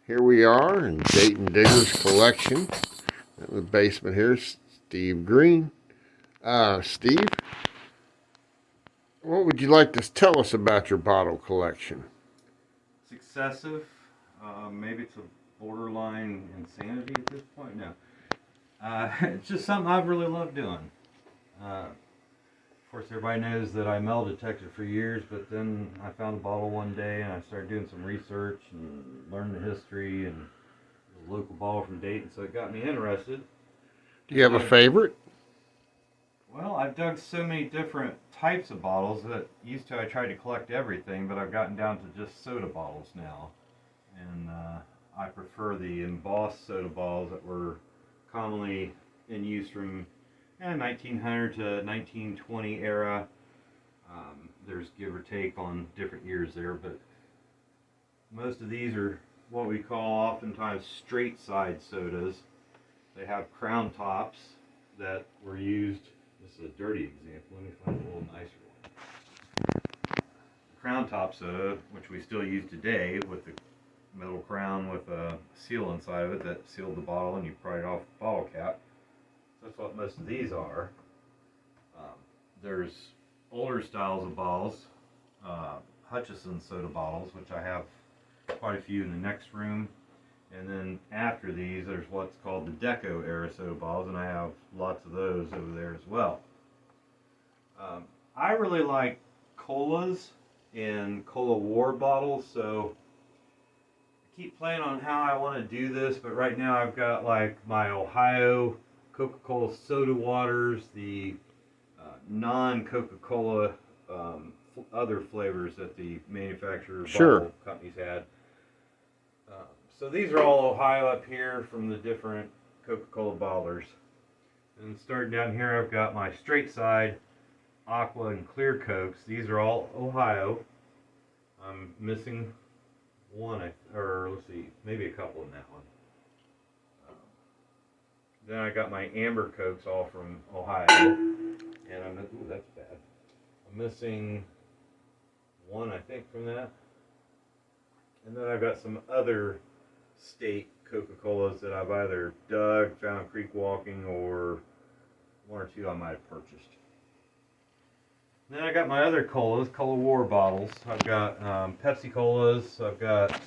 Here we are in Dayton Digger's collection. In the basement here, Steve Greene. Steve, what would you like to tell us about your bottle collection? It's excessive. Maybe it's a borderline insanity at this point. No. It's just something I've really loved doing. Of course, everybody knows that I metal detected for years, but then I found a bottle one day and I started doing some research and learning the history and the local bottle from Dayton, so it got me interested. Do you have a favorite? Well, I've dug so many different types of bottles that used to I tried to collect everything, but I've gotten down to just soda bottles now. And I prefer the embossed soda bottles that were commonly in use from 1900 to 1920 era. There's give or take on different years there, but most of these are what we call oftentimes straight side sodas. They have crown tops that were used. This is a dirty example. Let me find a little nicer one. Crown top soda, which we still use today, with the metal crown with a seal inside of it that sealed the bottle, and you pry it off the bottle cap. That's what most of these are. There's older styles of bottles, Hutchison soda bottles, which I have quite a few in the next room. And then after these, there's what's called the Deco era soda bottles, and I have lots of those over there as well. I really like colas and Cola War bottles, so I keep playing on how I want to do this, but right now I've got like my Ohio Coca-Cola soda waters, the non-Coca-Cola other flavors that the manufacturer bottle companies had. So these are all Ohio up here from the different Coca-Cola bottlers. And starting down here, I've got my straight side Aqua and Clear Cokes. These are all Ohio. I'm missing one, or let's see, maybe a couple in that one. Then I got my Amber Cokes all from Ohio. And ooh, that's bad. I'm missing one, I think, from that. And then I've got some other state Coca-Colas that I've either dug, found creek walking, or one or two I might have purchased. Then I got my other colas, Cola War bottles. I've got Pepsi Colas. I've got,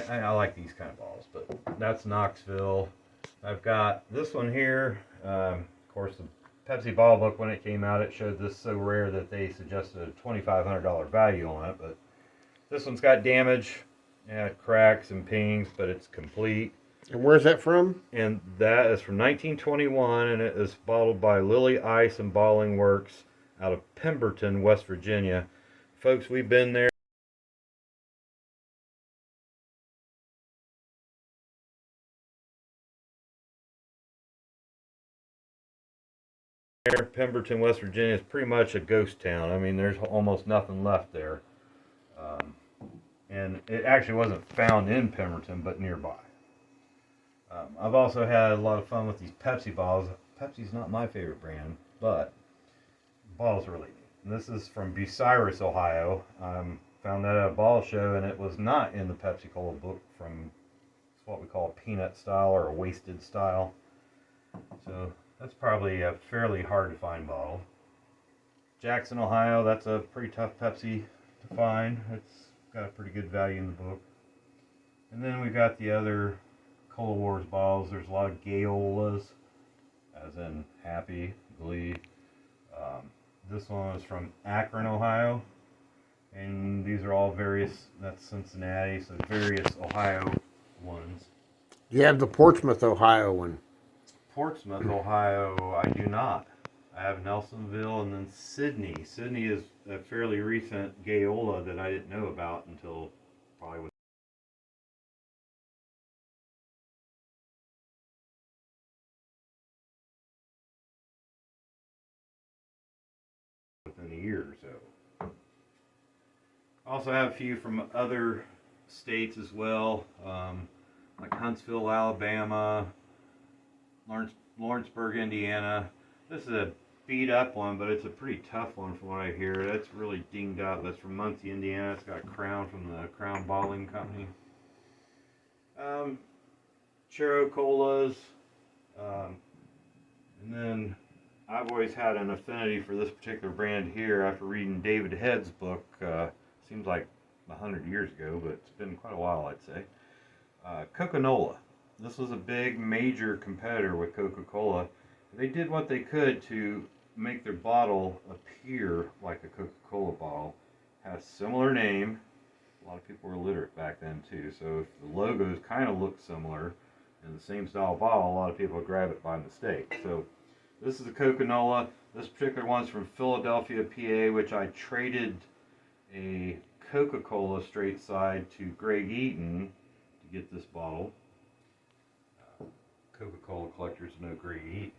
I like these kind of bottles, but that's Knoxville. I've got this one here. Of course, the Pepsi bottle book, when it came out, it showed this so rare that they suggested a $2,500 value on it, but this one's got damage. Yeah, it cracks and pings, but it's complete. And where's that from? And that is from 1921, and it is bottled by Lily Ice and Bottling Works out of Pemberton, West Virginia. Folks, we've been there. Pemberton, West Virginia is pretty much a ghost town. I mean, there's almost nothing left there. And it actually wasn't found in Pemberton, but nearby. I've also had a lot of fun with these Pepsi bottles. Pepsi's not my favorite brand, but the bottles are really neat. And this is from Bucyrus, Ohio. Found that at a bottle show, and it was not in the Pepsi Cola book from what we call a peanut style or a wasted style. So that's probably a fairly hard to find bottle. Jackson, Ohio, that's a pretty tough Pepsi to find. It's got a pretty good value in the book. And then we got the other Cola Wars bottles. There's a lot of Gayolas, as in Happy, Glee. This one is from Akron, Ohio. And these are all various, that's Cincinnati, so various Ohio ones. You have the Portsmouth, Ohio one. Portsmouth, Ohio, I do not. I have Nelsonville and then Sydney. Sydney is a fairly recent Gayola that I didn't know about until probably within a year or so. I also have a few from other states as well, like Huntsville, Alabama, Lawrenceburg, Indiana. This is a beat up one, but it's a pretty tough one from what I hear. That's really dinged up. That's from Muncie, Indiana. It's got Crown from the Crown Bottling Company. Um, Chero colas, and then I've always had an affinity for this particular brand here after reading David Head's book. Seems like 100 years ago, but it's been quite a while, I'd say. Coca-Cola. This was a big, major competitor with Coca-Cola. They did what they could to make their bottle appear like a Coca-Cola bottle. Has similar name. A lot of people were illiterate back then too, so if the logos kind of look similar and the same style bottle, a lot of people would grab it by mistake. So this is a Coca-Cola. This particular one's from Philadelphia, PA, which I traded a Coca-Cola straight side to Greg Eaton to get this bottle. Coca-Cola collectors know Greg Eaton.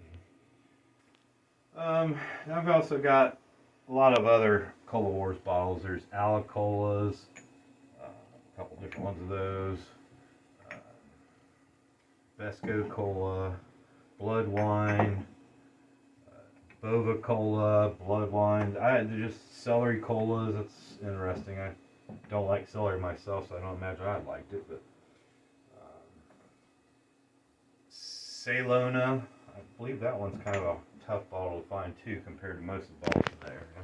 I've also got a lot of other Cola Wars bottles. There's Alacolas, a couple different ones of those. Vesco Cola, Blood Wine, Bova Cola, Blood Wine. They're just celery colas. That's interesting. I don't like celery myself, so I don't imagine I liked it. But Salona, I believe that one's kind of a tough bottle to find too, compared to most of the bottles in the area.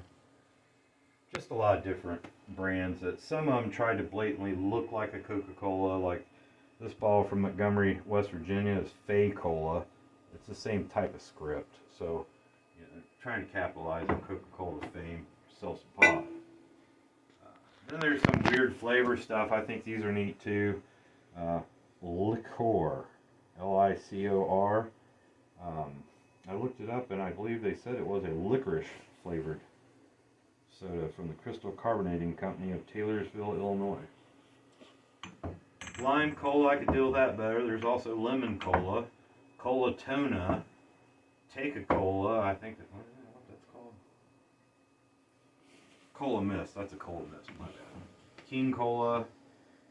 Just a lot of different brands that some of them tried to blatantly look like a Coca-Cola. Like this bottle from Montgomery, West Virginia is Fay Cola. It's the same type of script. So, you know, trying to capitalize on Coca-Cola's fame, sell some pop. Then there's some weird flavor stuff. I think these are neat too. Licor, L-I-C-O-R. I looked it up and I believe they said it was a licorice flavored soda from the Crystal Carbonating Company of Taylorsville, Illinois. Lime cola, I could deal with that better. There's also lemon cola, Cola-Tona, Take-A-Cola, I think that's what that's called. Cola Mist, that's a Cola Mist, my bad. King Cola.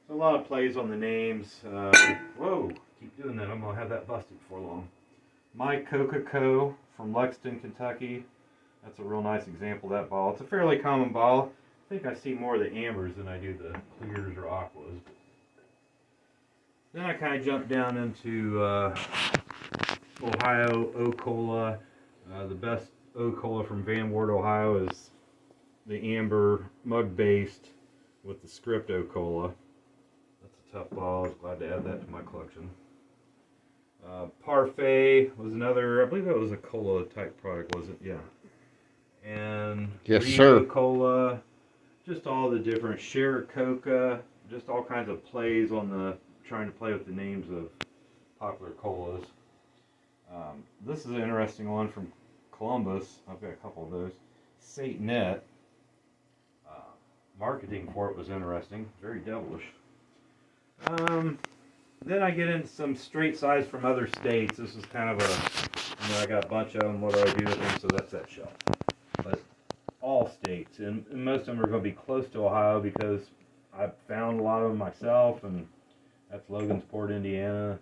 There's a lot of plays on the names. Whoa, keep doing that. I'm going to have that busted before long. My Coca-Co from Lexington, Kentucky. That's a real nice example of that bottle. It's a fairly common bottle. I think I see more of the ambers than I do the clears or aquas. Then I kind of jumped down into Ohio O-Cola. The best O-Cola from Van Wert, Ohio is the amber mug-based with the script O-Cola. That's a tough bottle. I was glad to add that to my collection. Parfait was another, I believe that was a cola type product, was it? Yeah. And Yes, Greene sir. Cola, just all the different Share Coca, just all kinds of plays on the, trying to play with the names of popular colas. This is an interesting one from Columbus. I've got a couple of those. Satanette. Marketing for it was interesting, very devilish. Then I get into some straight size from other states. This is kind of a, you know, I got a bunch of them. What do I do with them? So that's that shelf. But all states, and most of them are going to be close to Ohio because I've found a lot of them myself, and that's Logansport, Indiana,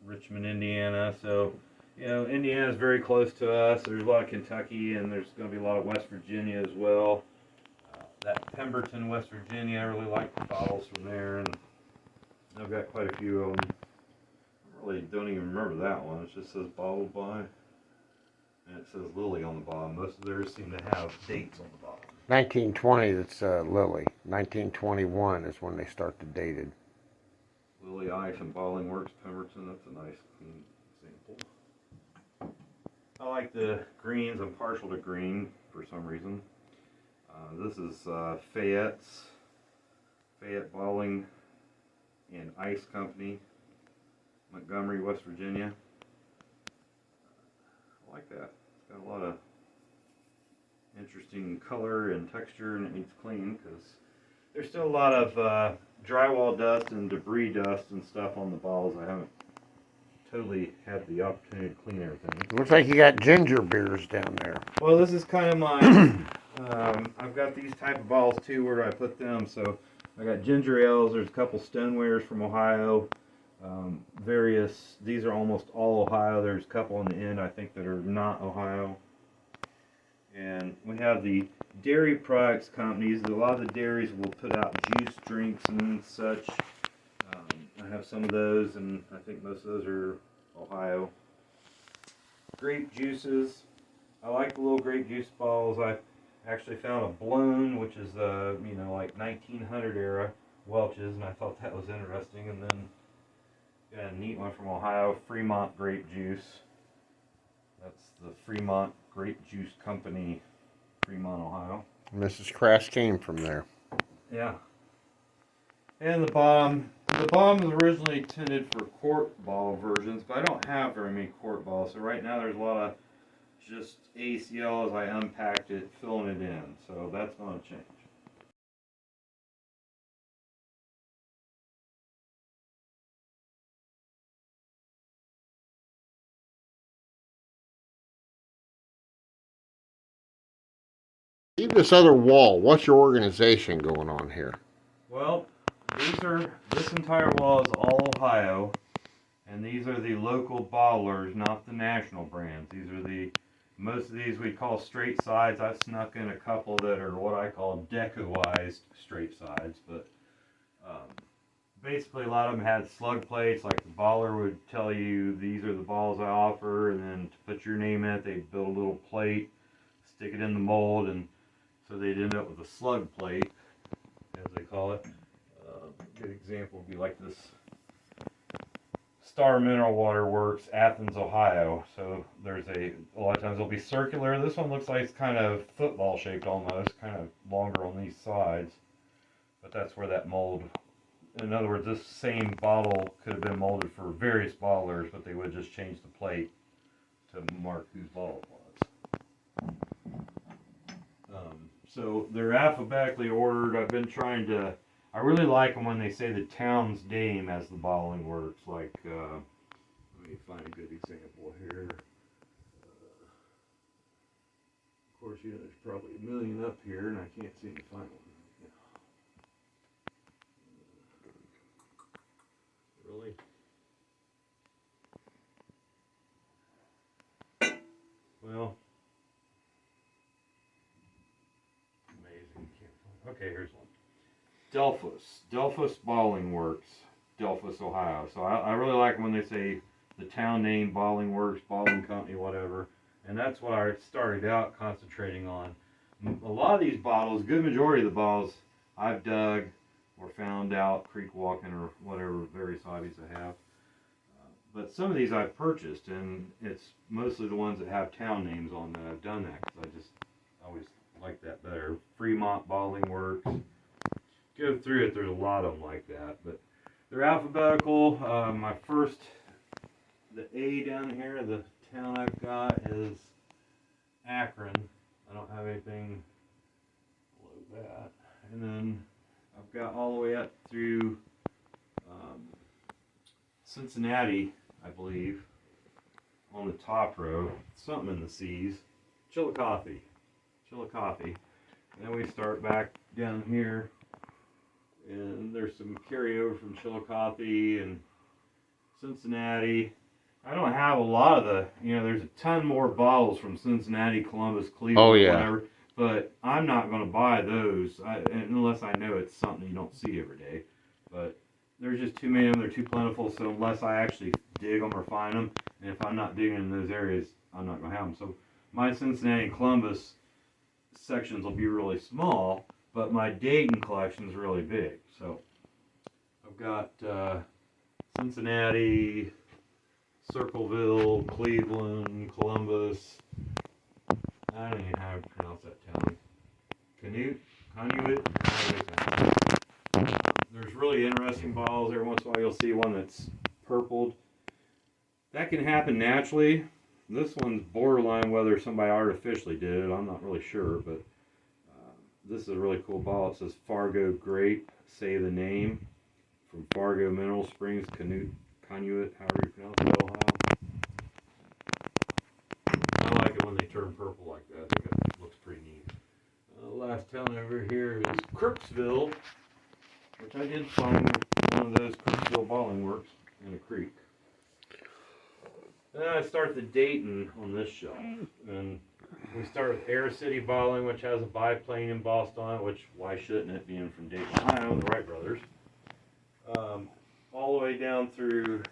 Richmond, Indiana. So, you know, Indiana is very close to us. There's a lot of Kentucky, and there's going to be a lot of West Virginia as well. That Pemberton, West Virginia, I really like the bottles from there, and I've got quite a few of them. I really don't even remember that one. It just says bottled by, and it says Lily on the bottom. Most of theirs seem to have dates on the bottom. 1920, that's Lily. 1921 is when they start to date it. Lily Ice and Bottling Works, Pemberton. That's a nice, clean example. I like the greens. I'm partial to green for some reason. This is Fayette Bottling and Ice Company, Montgomery, West Virginia. I like that. It's got a lot of interesting color and texture, and it needs clean because there's still a lot of drywall dust and debris dust and stuff on the bottles. I haven't totally had the opportunity to clean everything. Looks like you got ginger beers down there. Well, this is kind of my I've got these type of bottles too. Where do I put them? So I got ginger ales. There's a couple stonewares from Ohio. Various. These are almost all Ohio. There's a couple on the end I think that are not Ohio. And we have the dairy products companies. A lot of the dairies will put out juice drinks and such. I have some of those, and I think most of those are Ohio. Grape juices. I like the little grape juice bottles. I actually found a blown, which is like 1900 era Welch's, and I thought that was interesting. And then got a neat one from Ohio, Fremont grape juice. That's the Fremont Grape Juice Company, Fremont, Ohio. Mrs. Crash came from there. Yeah. And the bottom was originally intended for quart bottle versions, but I don't have very many quart bottles. So right now there's a lot of just ACL as I unpacked it, filling it in. So that's going to change. Leave this other wall. What's your organization going on here? Well, this entire wall is all Ohio, and these are the local bottlers, not the national brands. Most of these we call straight sides. I've snuck in a couple that are what I call decoized straight sides, but basically a lot of them had slug plates. Like the baller would tell you these are the balls I offer, and then to put your name in it, they'd build a little plate, stick it in the mold, and so they'd end up with a slug plate, as they call it. A good example would be like this Star Mineral Water Works, Athens, Ohio. So a lot of times it'll be circular. This one looks like it's kind of football shaped almost, kind of longer on these sides. But that's where that mold, in other words, this same bottle could have been molded for various bottlers, but they would just change the plate to mark whose bottle it was. So they're alphabetically ordered. I really like them when they say the town's name as the bottling works. Like, let me find a good example here. Of course, there's probably a million up here, and I can't seem to find one. Really? Well, amazing. Okay, here's one. Delphus Bottling Works, Delphus, Ohio. So I really like when they say the town name, Bottling Works, Bottling Company, whatever. And that's what I started out concentrating on. A lot of these bottles, good majority of the bottles I've dug or found out creek walking or whatever various hobbies I have. But some of these I've purchased, and it's mostly the ones that have town names on that I've done that, because I just always like that better. Fremont Bottling Works. Go through it, there's a lot of them like that, but they're alphabetical. The A down here, the town I've got is Akron. I don't have anything below that. And then I've got all the way up through Cincinnati, I believe, on the top row. Something in the C's. Chillicothe. And then we start back down here. And there's some carryover from Chillicothe and Cincinnati. I don't have a lot of there's a ton more bottles from Cincinnati, Columbus, Cleveland, whatever. But I'm not going to buy those unless I know it's something you don't see every day. But there's just too many of them. They're too plentiful. So unless I actually dig them or find them, and if I'm not digging in those areas, I'm not going to have them. So my Cincinnati and Columbus sections will be really small. But my Dayton collection is really big. So I've got Cincinnati, Circleville, Cleveland, Columbus. I don't even know how to pronounce that town. Conduit. There's really interesting bottles. Every once in a while you'll see one that's purpled. That can happen naturally. This one's borderline whether somebody artificially did it. I'm not really sure, but this is a really cool bottle. It says Fargo Grape, say the name, from Fargo Mineral Springs, Conduit, however you pronounce it, Ohio. I like it when they turn purple like that. I think it looks pretty neat. The last town over here is Crooksville, which I did find one of those Crooksville Bottling Works in a creek. And then I start the Dayton on this shelf. And We start with Air City bottling, which has a biplane embossed on it, which why shouldn't it, being from Dayton, Ohio, the Wright brothers. All the way down through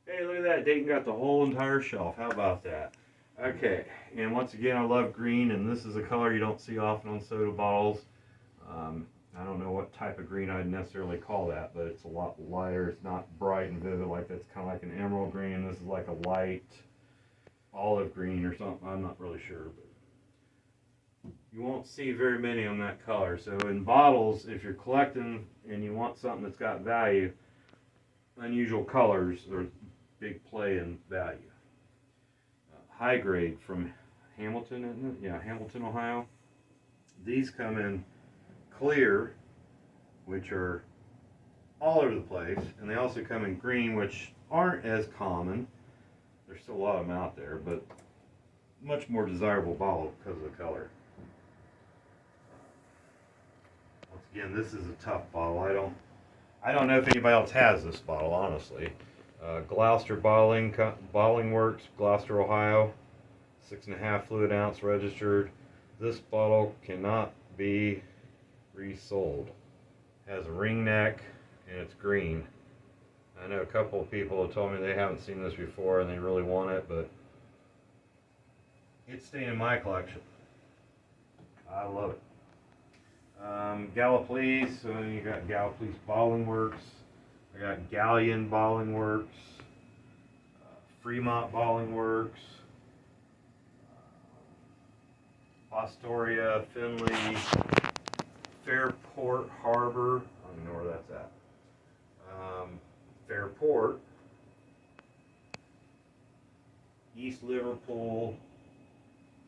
hey, look at that. Dayton got the whole entire shelf. How about that? Okay, and once again, I love green, and this is a color you don't see often on soda bottles. I don't know what type of green I'd necessarily call that, but it's a lot lighter. It's not bright and vivid like that's kind of like an emerald green. This is like a light olive green or something. I'm not really sure, but you won't see very many on that color. So in bottles, if you're collecting and you want something that's got value, unusual colors are big play in value. High grade from Hamilton, isn't it? Yeah, Hamilton, Ohio. These come in clear, which are all over the place, and they also come in green, which aren't as common. There's still a lot of them out there, but much more desirable bottle because of the color. Once again, this is a tough bottle. I don't know if anybody else has this bottle, honestly. Gloucester Bottling Works, Gloucester, Ohio. 6.5 fluid ounce registered. This bottle cannot be resold. Has a ring neck and it's green. I know a couple of people have told me they haven't seen this before and they really want it, but it's staying in my collection. I love it. Gallipolis, so you got Gallipolis Bottling Works. I got Galleon Bottling Works. Fremont Bottling Works. Astoria, Finley, Fairport Harbor. I don't know where that's at. Fairport, East Liverpool,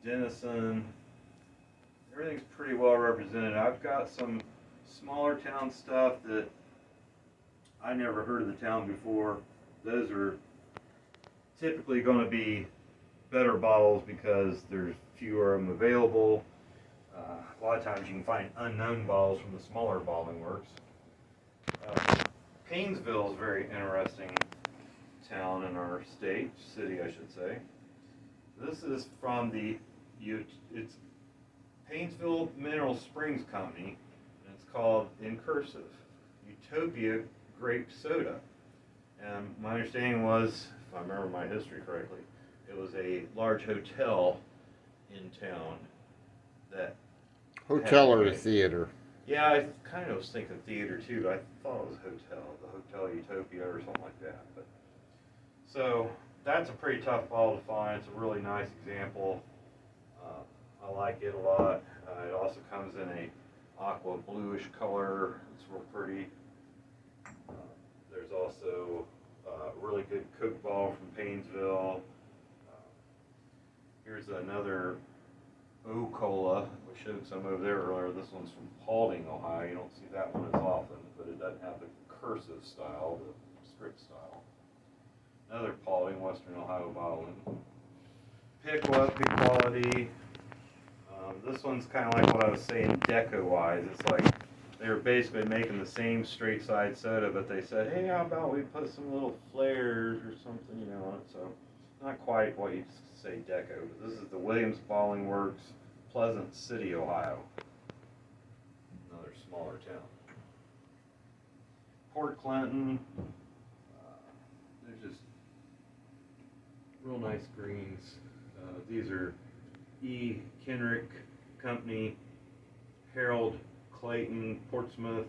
Denison. Everything's pretty well represented. I've got some smaller town stuff that I never heard of the town before. Those are typically going to be better bottles because there's fewer of them available. A lot of times you can find unknown bottles from the smaller bottling works. Painesville is a very interesting town in our city I should say. This is from it's Painesville Mineral Springs Company, and it's called, in cursive, Utopia Grape Soda. And my understanding was, if I remember my history correctly, it was a large hotel in town that Hotel or a theater? Yeah, I kind of was thinking theater too. I thought it was hotel, the Hotel Utopia or something like that. But so that's a pretty tough bottle to find. It's a really nice example. I like it a lot. It also comes in a aqua bluish color. It's real pretty. There's also a really good Coke bottle from Painesville. Here's another O-Cola. We showed some over there earlier. This one's from Paulding, Ohio. You don't see that one as often, but it doesn't have the cursive style, the script style. Another Paulding, Western Ohio bottling. Pickle, good quality. This one's kind of like what I was saying deco-wise. It's like they were basically making the same straight side soda, but they said, hey, how about we put some little flares or something, you know, on it. So not quite what you'd say deco, but this is the Williams Bottling Works, Pleasant City, Ohio. Another smaller town. Port Clinton. They're just real nice greens. These are E. Kenrick Company, Harold Clayton, Portsmouth.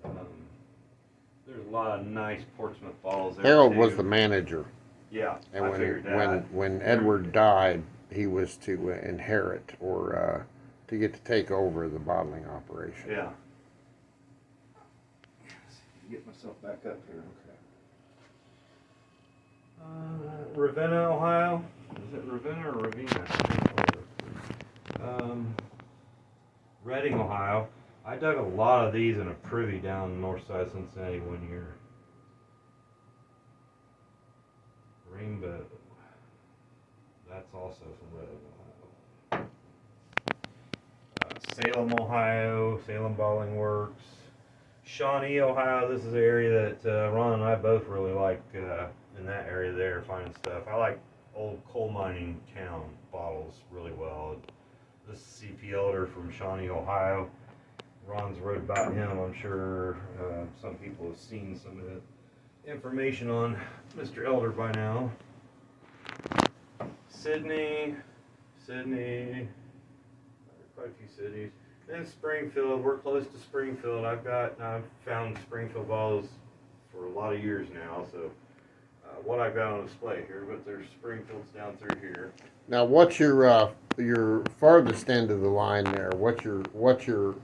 There's a lot of nice Portsmouth bottles there. Harold too. was the manager. Yeah, and I when figured that. when Edward died, he was to inherit or to get to take over the bottling operation. Yeah. Get myself back up here. Okay. Ravenna, Ohio. Is it Ravenna or Ravenna? Reading, Ohio. I dug a lot of these in a privy down the north side of Cincinnati one year. Rainbow. That's also from Reading, Ohio. Salem, Ohio, Salem Bottling Works. Shawnee, Ohio, this is an area that Ron and I both really like in that area there, finding stuff. I like old coal mining town bottles really well. This is C.P. Elder from Shawnee, Ohio. Ron's wrote about him. I'm sure some people have seen some of the information on Mr. Elder by now. Sydney, quite a few cities. Then Springfield, we're close to Springfield. I've found Springfield bottles for a lot of years now, so what I've got on display here, but there's Springfields down through here. Now, what's your farthest end of the line there? What's your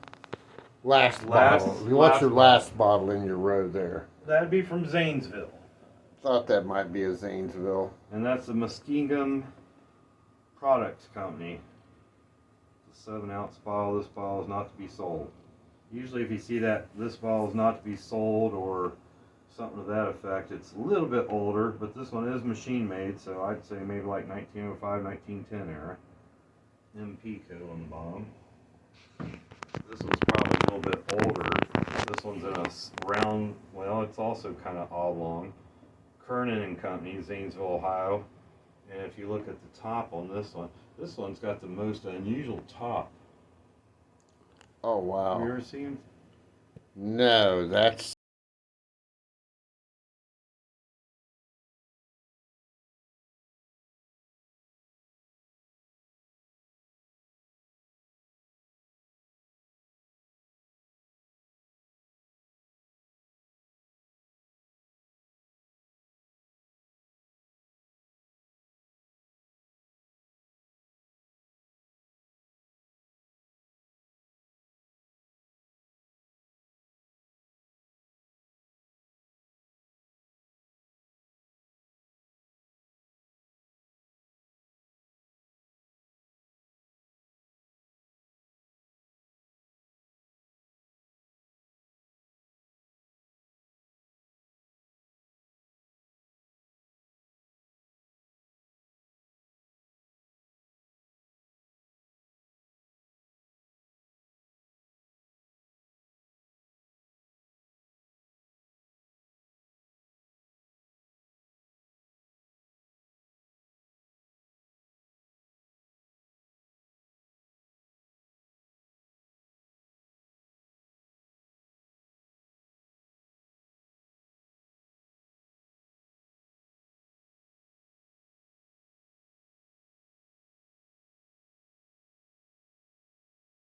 last bottle? What's your last bottle in your row there? That'd be from Zanesville. Thought that might be a Zanesville. And that's the Muskingum Products Company. It's a 7-ounce bottle. This bottle is not to be sold. Usually if you see that this bottle is not to be sold or something to that effect, it's a little bit older, but this one is machine made, so I'd say maybe like 1905, 1910 era. MP code on the bottom. This one's probably a little bit older. This one's in a round, well, it's also kind of oblong. Kernan and Company, Zanesville, Ohio. And if you look at the top on this one's got the most unusual top. Oh, wow. Have you ever seen? No, that's